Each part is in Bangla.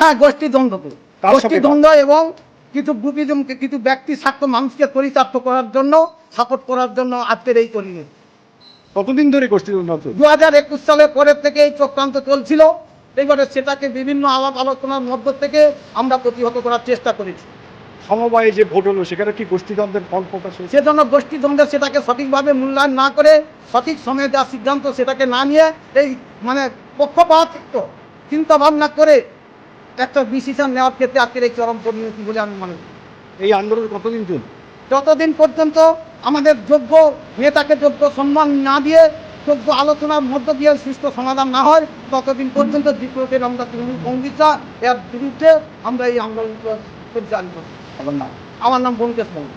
হ্যাঁ, গোষ্ঠীদ্বন্দ্ব এবং কিছু গ্রুপিজমকে, কিছু ব্যক্তি স্বার্থ মানুষকে চরিতার্থ করার জন্য, সাপোর্ট করার জন্য আজকের এই পরিবেশ। কতদিন ধরে গোষ্ঠীদ্বন্দ্ব হচ্ছে? 2021 সালের পরের থেকে এই চক্রান্ত চলছিল। এবারে সেটাকে বিভিন্ন আলাপ আলোচনার মধ্য থেকে আমরা প্রতিহত করার চেষ্টা করেছি। সমবায়ে যে ভোট হলো সেখানে কি গোষ্ঠীদ্বন্দ্বের ফল প্রকাশ হয়েছে? সেজন্য গোষ্ঠীদ্বন্দ্বের সেটাকে সঠিকভাবে মূল্যায়ন না করে, সঠিক সময়ে দেওয়ার সিদ্ধান্ত সেটাকে না নিয়ে, এই মানে পক্ষপাতিত্ব চিন্তা ভাবনা করে একটা ডিসিশন নেওয়ার ক্ষেত্রে আজকের এই চরম পরিণতি বলে আমি মনে করি। এই আন্দোলন কতদিন চলবে? যতদিন পর্যন্ত আমাদের যোগ্য নেতাকে যোগ্য সম্মান না দিয়ে, যোগ্য আলোচনার মধ্য দিয়ে সুষ্ঠু সমাধান না হয়, ততদিন পর্যন্ত বিপ্লবের আমরা তৃণমূল কংগ্রেসরা এর বিরুদ্ধে আমরা এই আন্দোলন পরিচালনা করব। আমার নাম বঙ্কেশ মন্ডল।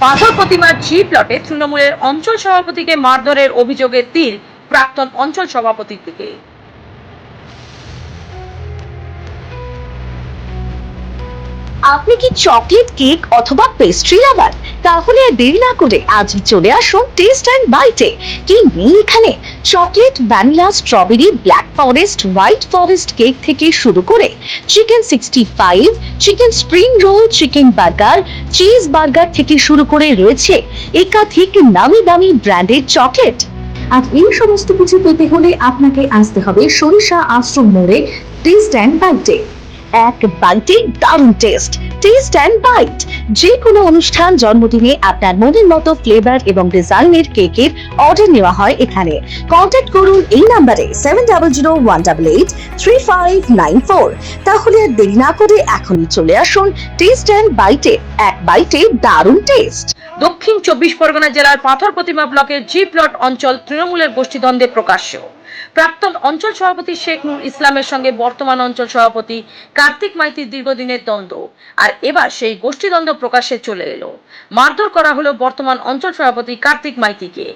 পাথর প্রতিমার জি প্লটে তৃণমূলের অঞ্চল সভাপতিকে মারধরের অভিযোগের তীর প্রাক্তন অঞ্চল সভাপতির দিকে। আপনি কি চকলেট কেক অথবা পেস্ট্রি লাভার? তাহলে আর দেরি না করে আজই চলে আসুন টেস্ট অ্যান্ড বাইটে। কি নেই এখানে? Chocolate, vanilla, strawberry, black forest, white forest cake থেকে শুরু করে chicken 65, chicken spring roll, chicken burger, cheese burger থেকে শুরু করে রয়েছে একাধিক নামি দামি ব্র্যান্ডের চকলেট। আর এই সমস্ত কিছু পেতে হলে আপনাকে আসতে হবে সরিষা আশ্রম মোড়ে টেস্ট অ্যান্ড বাইটে। এক বাইটে দারুণ টেস্ট। টেস্ট অ্যান্ড বাইট যে কোনো অনুষ্ঠান, জন্মদিনে আপনার মনের মতো ফ্লেভার এবং ডিজাইনের কেকের অর্ডার নেওয়া হয় এখানে। কন্ট্যাক্ট করুন এই নাম্বারে 7001883594। তাহলে আর দেরি না করে এখনই চলে আসুন টেস্ট অ্যান্ড বাইটে। এক বাইটে দারুণ টেস্ট। দক্ষিণ 24 পরগনা জেলার পাথর প্রতিমা ব্লকের জি প্লট অঞ্চল তৃণমূলের গোষ্ঠীদ্বন্দ্বে প্রকাশ্য। প্রাক্তন অঞ্চল সভাপতি শেখ নূর ইসলামের সঙ্গে বর্তমান অঞ্চল সভাপতি কার্তিক মাইতির দীর্ঘদিনের দ্বন্দ্ব, আর এবার সেই গোষ্ঠীদ্বন্দ্ব প্রকাশ্যে চলে এলো। মারধর করা হলো বর্তমান অঞ্চল সভাপতি কার্তিক মাইতিকে।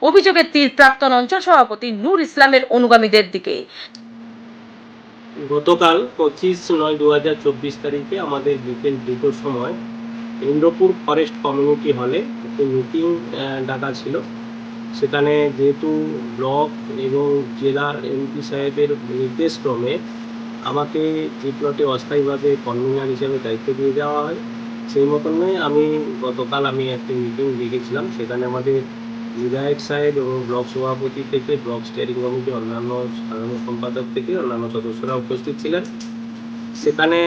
অভিযোগের তীর প্রাক্তন অঞ্চল সভাপতি নূর ইসলামের অনুগামীদের দিকে। গতকাল 25/9/2024 তারিখে আমাদের বিকেল 2টোর সময় ইন্দ্রপুর ফরেস্ট কমিউনিটি হলে একটি মিটিং ডাকা ছিল। সেখানে যেহেতু ব্লক এবং জেলার এমপি সাহেবের নির্দেশক্রমে আমাকে যে প্লটে অস্থায়ীভাবে কনভেনার হিসেবে দায়িত্ব দিয়ে দেওয়া হয়, সেই মতনই গতকাল আমি একটি মিটিং ডেকেছিলাম। সেখানে আমাদের বিধায়ক সাহেব এবং ব্লক সভাপতি থেকে ব্লক স্টিয়ারিং কমিটি, অন্যান্য সাধারণ সম্পাদক থেকে অন্যান্য সদস্যরা উপস্থিত ছিলেন। সেখানে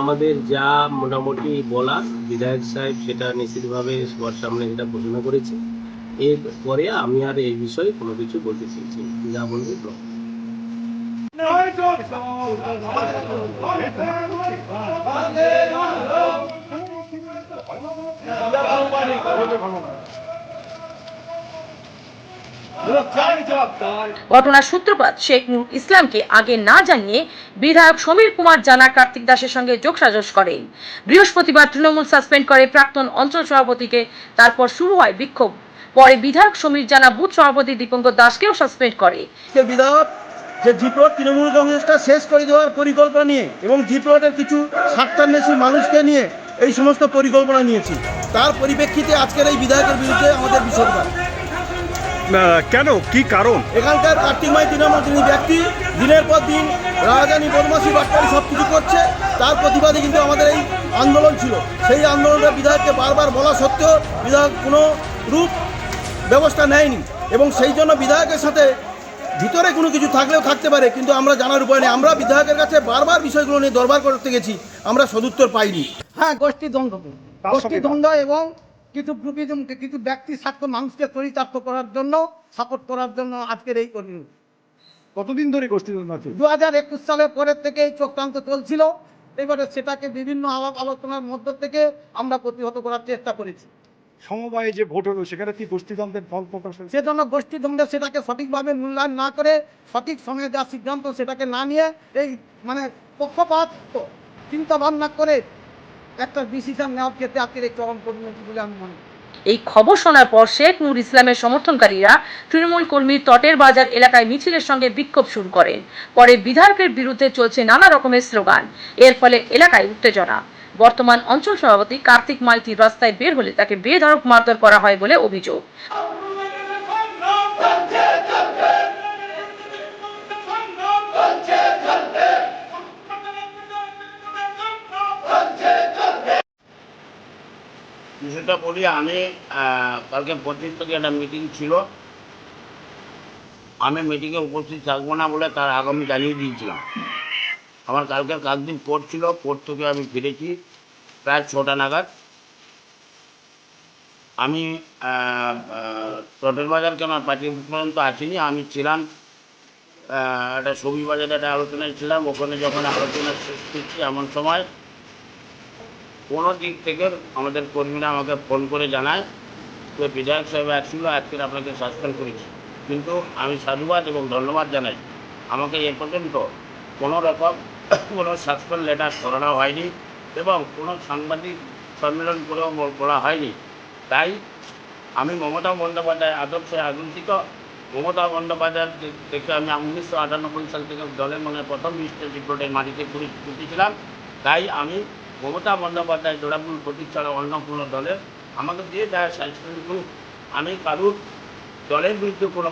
আমাদের যা মোটামুটি বলা, বিধায়ক সাহেব সেটা নিশ্চিতভাবে সবার সামনে এটা ঘোষণা করেছে। এরপরে আমি আর এই বিষয়ে কোনো কিছু বলতে চাইছি, যা বলবে ব্লক। ঘটনার সূত্রপাত শেখ নূর ইসলামকে আগে না জানিয়ে বিধায়ক সমীর কুমার জানা কার্তিক দাসের সঙ্গে যোগসাজশ করেন। বৃহস্পতিবার তৃণমূল সাসপেন্ড করে প্রাক্তন অঞ্চল সভাপতিকে। তারপর শুরু হয় বিক্ষোভ। পরে বিধায়ক সমীর জানা বুথ সভাপতি দীপঙ্কর দাসকেও সাসপেন্ড করে। বিধায়ক যে জি প্লট তৃণমূল কংগ্রেসটা শেষ করে দেওয়ার পরিকল্পনা নিয়ে এবং জি প্লটের কিছু স্বার্থান্বেষী মানুষকে নিয়ে এই সমস্ত পরিকল্পনা নিয়েছি, তার পরিপ্রেক্ষিতে আজকের এই বিধায়কের বিরুদ্ধে আমাদের বিসর্জন। কেন, কি কারণ? এখানকার কার্তিক মাইতি নামক যিনি ব্যক্তি দিনের পর দিন রাজধানী বদমাশি বাটপাড়ি সব কিছু করছে, তার প্রতিবাদে কিন্তু আমাদের এই আন্দোলন ছিল। সেই আন্দোলনটা বিধায়ককে বারবার বলা সত্ত্বেও বিধায়ক কোনো রূপ ব্যবস্থা নেয়নি, এবং সেই জন্য বিধায়কের সাথে ভিতরে কোনো কিছু থাকলেও থাকতে পারে, কিন্তু আমরা জানার উপায় নেই। আমরা বিধায়কের কাছে বারবার বিষয়গুলো নিয়ে দরবার করতে গেছি, আমরা সদুত্তর পাইনি। হ্যাঁ, গোষ্ঠীদ্বন্দ্ব এবং কিছু গ্রুপিজমকে, কিছু ব্যক্তি স্বার্থ মানুষকে চরিতার্থ করার জন্য, সাপোর্ট করার জন্য আজকের এই পরিণতি। কতদিন ধরে গোষ্ঠীদ্বন্দ্ব আছে? 2021 সালের পরের থেকে এই চক্রান্ত চলছিল। এবারে সেটাকে বিভিন্ন আলাপ আলোচনার মধ্য থেকে আমরা প্রতিহত করার চেষ্টা করেছি। সমবায়ে যে ভোট হলো সেখানে কি গোষ্ঠীদ্বন্দ্বের ফল প্রকাশ হয়েছে? সেজন্য গোষ্ঠীদ্বন্দ্ব সেটাকে সঠিকভাবে মূল্যায়ন না করে সঠিক সময়ে যা সিদ্ধান্ত সেটাকে না নিয়ে এই মানে পক্ষপাত চিন্তা ভাবনা করে একটা ডিসিশন নেওয়ার ক্ষেত্রে আজকের এই চরম পরিণতি বলে আমি মনে করি। এই খবর শোনার পর শেখ নূর ইসলামের সমর্থনকারীরা তৃণমূল কর্মীর তটের বাজার এলাকায় মিছিলের সঙ্গে বিক্ষোভ শুরু করেন। পরে বিধায়কের বিরুদ্ধে চলছে নানা রকমের স্লোগান। এর ফলে এলাকায় উত্তেজনা। বর্তমান অঞ্চল সভাপতি কার্তিক মাইতি রাস্তায় বের হলে তাকে বেধড়ক মারধর করা হয় বলে অভিযোগ। বিষয়টা বলি, আমি কালকে 25 তারিখে একটা মিটিং ছিল, আমি মিটিংয়ে উপস্থিত থাকবো না বলে তার আগামী জানিয়ে দিয়েছিলাম। আমার কালকে কাকদিন কোর্ট ছিল, কোর্ট থেকে আমি ফিরেছি প্রায় 6টা নাগাদ। আমি তটের বাজার কেন পার্টি পর্যন্ত আসিনি, আমি ছিলাম একটা সবজি বাজারে একটা আলোচনায় ছিলাম। ওখানে যখন আলোচনা শেষ করছি এমন সময় কোনো দিক থেকে আমাদের কর্মীরা আমাকে ফোন করে জানায় যে বিধায়ক সাহেব আসছিল, আজকের আপনাকে সাসপেন্ড করেছি। কিন্তু আমি সাধুবাদ এবং ধন্যবাদ জানাই, আমাকে এ পর্যন্ত কোনো রকম কোনো সাসপেন্ড লেটার করানো হয়নি এবং কোনো সাংবাদিক সম্মেলন করেও বলা হয়নি। তাই আমি মমতা বন্দ্যোপাধ্যায় আদর্শে আগুন্তিত। মমতা বন্দ্যোপাধ্যায় থেকে আমি 1998 সাল থেকে দলের প্রথম মিনিস্টার রিপোর্টের মাটিতে পুঁতেছিলাম। তাই আমি মমতা বন্দ্যোপাধ্যায় জোড়াফুল প্রতিষ্ঠানে অন্য কোনো দলের আমাকে দিয়ে দেয় সাসপেন্ড করুক, আমি কারুর দলের বিরুদ্ধে কোনো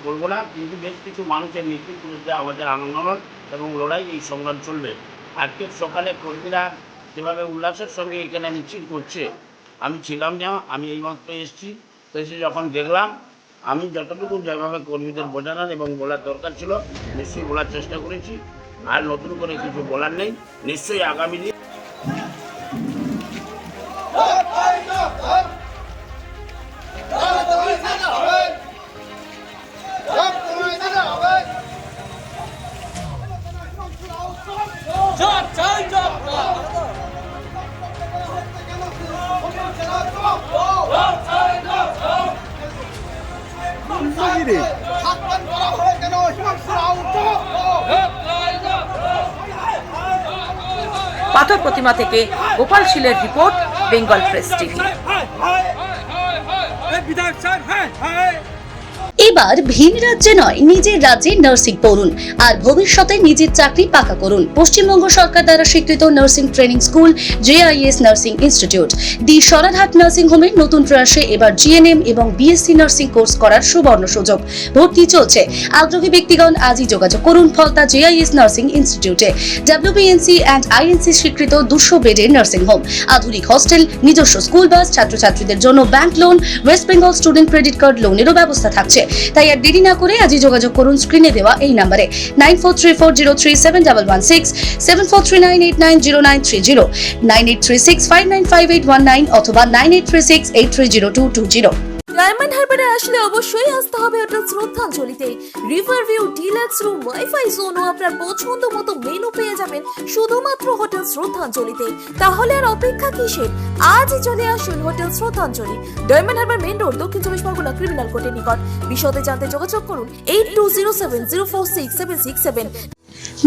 বলবো না। কিন্তু বেশ কিছু মানুষের নেতৃত্বে আমাদের আন্দোলন এবং লড়াই এই সংগ্রাম চলবে। আজকের সকালে কর্মীরা যেভাবে উল্লাসের সঙ্গে এখানে মিছিল করছে, আমি ছিলাম না, আমি এইমাত্র এসেছি। তো এসে যখন দেখলাম, আমি যতটুকু যেভাবে কর্মীদের বোঝানোর এবং বলার দরকার ছিল নিশ্চয়ই বলার চেষ্টা করেছি। আর নতুন করে কিছু বলার নেই। নিশ্চয়ই আগামী দিন পাথর প্রতিমা থেকে গোপাল শীলের রিপোর্ট, বেঙ্গল প্রেস টিভি। এবার ভিন রাজ্যে নয়, নিজের রাজ্যে নার্সিং পড়ুন আর ভবিষ্যতে নিজের চাকরি পাকা করুন। পশ্চিমবঙ্গ সরকার দ্বারা স্বীকৃত nursing training school JIS nursing institute the Sararhat nursing হোমের নতুন প্রয়াসে এবার GNM এবং BSc নার্সিং কোর্স করার সুবর্ণ সুযোগ। ভর্তি চলছে। আগ্রহী ব্যক্তিগণ আজই যোগাযোগ করুন ফলতা JIS নার্সিং ইনস্টিটিউটে। WBNC অ্যান্ড INC স্বীকৃত 200 বেডের নার্সিং হোম, আধুনিক হস্টেল, নিজস্ব স্কুল বাস, ছাত্রছাত্রীদের জন্য bank loan, west Bengal student credit card লোনেরও ব্যবস্থা থাকছে। তাই আর দেরি না করে আজই যোগাযোগ করুন স্ক্রিনে দেওয়া এই নম্বরে 9434037116, 7439890930, 9836595819 অথবা 9836830220। ডায়মন্ড হারবারে আসলে অবশ্যই আসতে হবে হোটেল শ্রদ্ধাঞ্জলিতে। River view, deluxe room, wifi zone ও আপনার পছন্দ মতো মেনু পেয়ে যাবেন শুধুমাত্র হোটেল শ্রদ্ধাঞ্জলিতে। তাহলে আর অপেক্ষা কিসের? আজই চলে আসুন হোটেল শ্রদ্ধাঞ্জলি, ডায়মন্ড হারবার মেইন রোড, দক্ষিণ চব্বিশ পরগনা, ক্রিমিনাল কোর্টের নিকট। বিশদে জানতে যোগাযোগ করুন 8207046767।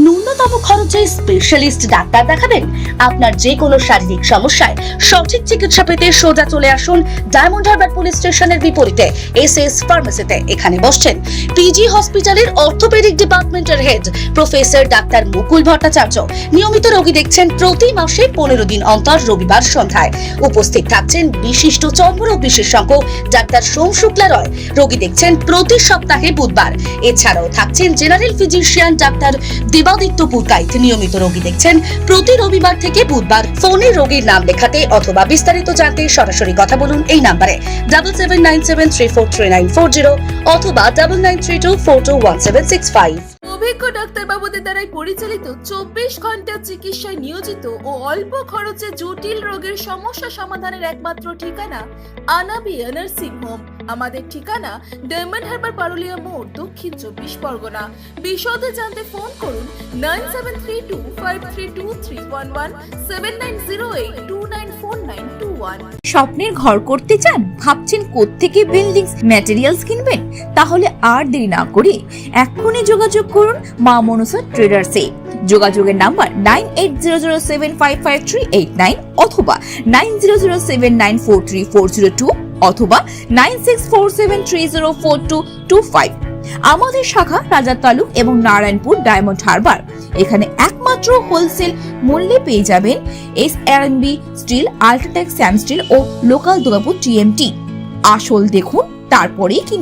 ন্যূনতম খরচে স্পেশালিস্ট ডাক্তার দেখাবেন? আপনার যে কোনো শারীরিক সমস্যায় সঠিক চিকিৎসা পেতে সোজা চলে আসুন ডায়মন্ড হারবার পুলিশ স্টেশনের বিপরীতে SS ফার্মেসিতে। এখানে বসছেন PG হসপিটালের অর্থোপেডিক ডিপার্টমেন্টের হেড প্রফেসর ডাক্তার মুকুল ভট্টাচার্য। নিয়মিত রোগী দেখছেন প্রতি মাসে 15 দিন অন্তর রবিবার সন্ধ্যায়। উপস্থিত থাকছেন বিশিষ্ট চর্মরোগ বিশেষজ্ঞ ডাক্তার সোম শুক্লা রয়। রোগী দেখছেন প্রতি সপ্তাহে বুধবার। এছাড়াও থাকছেন general physician doctor Debaditya Purkait. নিয়মিত রোগী দেখছেন প্রতি রবিবার থেকে বুধবার। ফোনে রোগীর নাম লেখাতে অথবা বিস্তারিত জানতে সরাসরি কথা বলুন এই নম্বরে 7797343940 অথবা 9932421765। অভিজ্ঞ ডাক্তারবাবুদের দ্বারাই পরিচালিত 24 ঘন্টা চিকিৎসায় নিয়োজিত ও অল্প খরচে জটিল রোগের সমস্যা সমাধানের একমাত্র ঠিকানা আনাবিয়া নার্সিং হোম। আমাদের ঠিকানা ডায়মন্ড হারবার পারুলিয়া মোড়, দক্ষিণ 24 পরগনা। বিশদে জানতে ফোন করুন 9732532311 7908294921। স্বপ্নের ঘর করতে চান, ভাবছেন কোত্থেকে বিল্ডিংস ম্যাটেরিয়ালস কিনবেন? তাহলে আর দেরি না করে এক্ষুনি যোগাযোগ করুন মা মনসা ট্রেডার্সে। যোগাযোগের নাম্বার 9800755389 অথবা 9007943402 অথবা 9647304225। আমাদের শাখা রাজা তালুক এবং নারায়ণপুর ডায়মন্ড হারবার। এখানে একমাত্র হোলসেল মূল্যে পেয়ে যাবেন SRMB steel, UltraTech Shyam steel ও লোকাল দুর্গাপুর TMT। আসল দেখুন, তারপরেই কিনুন।